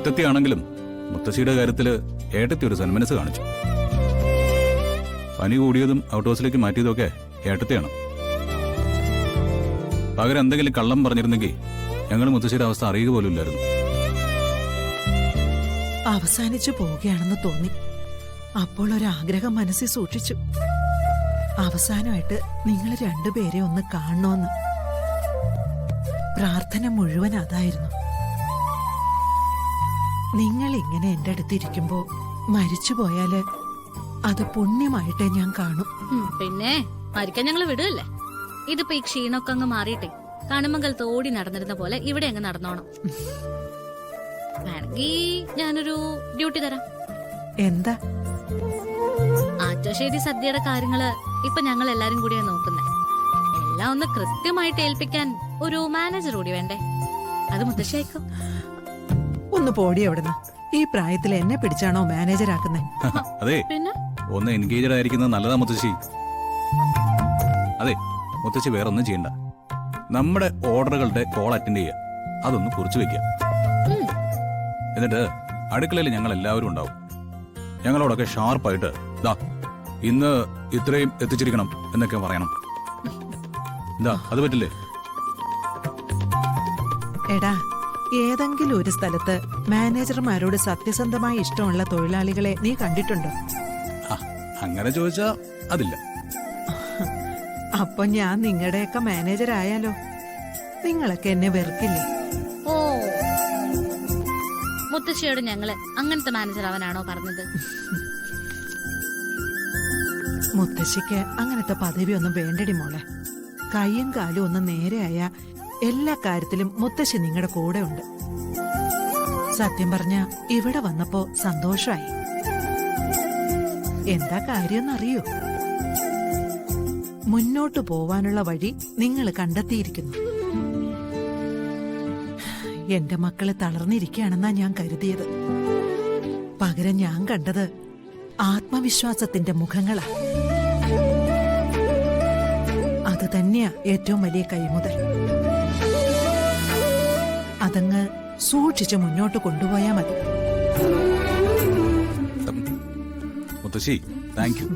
ജ്യേഷ്ഠത്തിയാണെങ്കിലും മുത്തശ്ശിയുടെ കാര്യത്തില് ഏട്ടത്തി ഒരു സന്മനസ് കാണിച്ചു. പനി കൂടിയതും ഔട്ട് ഹൗസിലേക്ക് മാറ്റിയതൊക്കെ ഏട്ടത്തിയാണ്. പകരം എന്തെങ്കിലും കള്ളം പറഞ്ഞിരുന്നെങ്കിൽ ഞങ്ങൾ മുത്തശ്ശിയുടെ അവസ്ഥ അറിയുക പോലും ഇല്ലായിരുന്നു. അവസാനിച്ചു പോവുകയാണെന്ന് തോന്നി. അപ്പോൾ ഒരാഗ്രഹം മനസ്സിൽ സൂക്ഷിച്ചു. അവസാനമായിട്ട് നിങ്ങൾ രണ്ടുപേരെ ഒന്ന് കാണണമെന്ന്. പ്രാർത്ഥന മുഴുവൻ അതായിരുന്നു. നിങ്ങൾ ഇങ്ങനെ എന്റെ അടുത്തിരിക്കുമ്പോ മരിച്ചുപോയാല് അത് പുണ്യമായിട്ടേ ഞാൻ കാണും. പിന്നെ മരിക്കാൻ ഞങ്ങള് വിടുകല്ലേ. ഇതിപ്പോ ഈ ക്ഷീണമൊക്കെ അങ്ങ് മാറിയിട്ടെ കണുമംഗൽ തോടി നടന്നിരുന്ന പോലെ ഇവിടെ അങ്ങ് നടന്നോണം. വേണമെങ്കി ഞാനൊരു ഡ്യൂട്ടി തരാം. എന്താ? ആറ്റശ്ശേരി സദ്യയുടെ കാര്യങ്ങള് ഇപ്പൊ ഞങ്ങൾ എല്ലാരും കൂടിയാ നോക്കുന്നേ. എല്ലാം ഒന്ന് കൃത്യമായിട്ട് ഏൽപ്പിക്കാൻ ഒരു മാനേജർ കൂടി വേണ്ടേ? അത് മുത്തശ്ശി അയക്കും. ഒന്ന് പോടി അവിടുന്ന്. ഈ പ്രായത്തിൽ എന്നെ പിടിച്ചാണോ മാനേജരാക്കുന്നേ? അതെ, പിന്നെ ഒന്ന് എൻഗേജഡ് ആയിരിക്കുന്നത് നല്ലതാ മുത്തശ്ശി. അതെ, മുത്തശ്ശി വേറെ ഒന്നും ചെയ്യണ്ട. നമ്മുടെ ഓർഡറുകളുടെ കോൾ അറ്റൻഡ് ചെയ്യുക, അതൊന്ന് കുറിച്ചു വെക്കുക. എന്നിട്ട് അടുക്കളയിൽ ഞങ്ങൾ എല്ലാവരും ഉണ്ടാവും. ഞങ്ങളോടൊക്കെ ഷാർപ്പായിട്ട് ദാ ഇന്ന് ഇത്രയും എത്തിച്ചിരിക്കണം എന്നൊക്കെ പറയണം. എന്താ അത് പറ്റില്ലേ? എടാ, ഏതെങ്കിലും ഒരു സ്ഥലത്ത് മാനേജർമാരോട് സത്യസന്ധമായി ഇഷ്ടമുള്ള തൊഴിലാളികളെ നീ കണ്ടിട്ടുണ്ടോ? അങ്ങനെ ചോദിച്ചാ അതില്ല. അപ്പൊ ഞാൻ നിങ്ങളുടെയൊക്കെ മാനേജർ ആയാലോ? നിങ്ങളൊക്കെ എന്നെ വെറുക്കില്ലേ? ഓ, മുത്തശ്ശിയോട് ഞങ്ങള് അങ്ങനത്തെ മാനേജർ അവനാണോ പറഞ്ഞത്? മുത്തശ്ശിക്ക് അങ്ങനത്തെ പദവി ഒന്നും വേണ്ടടി മോളെ. കൈയും കാലും ഒന്ന് നേരെയായ എല്ലാ കാര്യത്തിലും മുത്തശ്ശി നിങ്ങളുടെ കൂടെ ഉണ്ട്. സത്യം പറഞ്ഞ ഇവിടെ വന്നപ്പോ സന്തോഷമായി. എന്താ കാര്യമെന്നറിയോ? മുന്നോട്ടു പോവാനുള്ള വഴി നിങ്ങൾ കണ്ടെത്തിയിരിക്കുന്നു. എന്റെ മക്കളെ തളർന്നിരിക്കുകയാണെന്നാ ഞാൻ കരുതിയത്. പകരം ഞാൻ കണ്ടത് ആത്മവിശ്വാസത്തിന്റെ മുഖങ്ങളാ. അത് തന്നെയാ ഏറ്റവും വലിയ കൈമുതൽ. അതങ്ങ് സൂക്ഷിച്ച് മുന്നോട്ട് കൊണ്ടുപോയാ മതി. മുത്തശ്ശി, താങ്ക് യു.